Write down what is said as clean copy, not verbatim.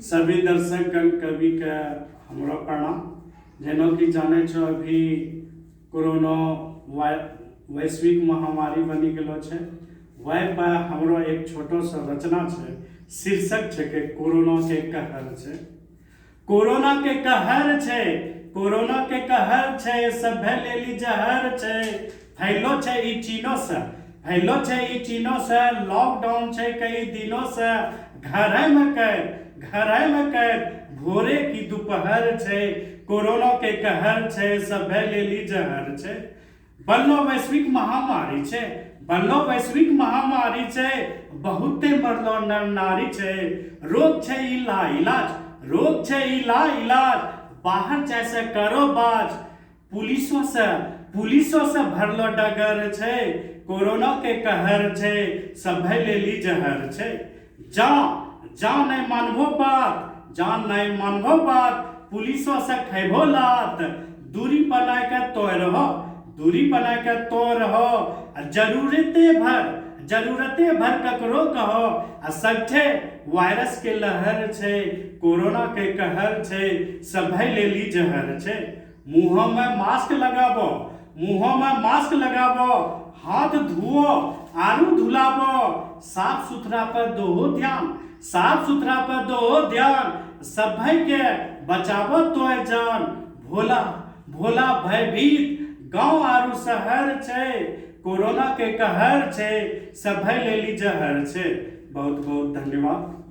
सभी दर्शकगण कवि के हमरा प्रणाम। जेना कि जाने छो अभी कोरोना वैश्विक महामारी बनी गेलो छे। वह पर हमरो एक छोटो सा रचना छे, शीर्षक छे के कोरोना के कहर छे। कोरोना के कहर छे, कोरोना के कहर छे, सभे लेली जहर छे। फैलो छे ई चीनो से, फैलो छे ई चीनो से, लॉकडाउन छे कई दिनों से। घरे में कैद भोरे की दोपहर छे। कोरोना के कहर छे, सभे लेली जहर छे। बनलो वैश्विक महामारी छे, बनलो वैश्विक महामारी छे। बहुते मरलो नर नारी छे। रोग छे इलाज, रोग छे इलाज। बाहर जैसे करो बाज, पुलिसों से भरलो डगर छे। कोरोना के कहर छे, सभे लेली जहर छे। जान नहीं मानबो बात, जान नहीं मानबो बात। पुलिसों से खैबो लात। दूरी बना के तो रहो, दूरी बना के तो रहो। जरूरते भर ककरो कहो। सच्चे वायरस के लहर छे, कोरोना के कहर छे, सभे लेली जहर छे। मुंहों में मास्क लगाबो, मुंहों में मास्क लगाबो। हाथ धुओ आरू धुलाबो। साफ सुथरा पर दो ध्यान, साफ सुथरा पर दो ध्यान। सभे के बचाबो तो जान। भोला भयभीत गांव आरू शहर छे। कोरोना के कहर छे, सभे लेली जहर छे। बहुत बहुत धन्यवाद।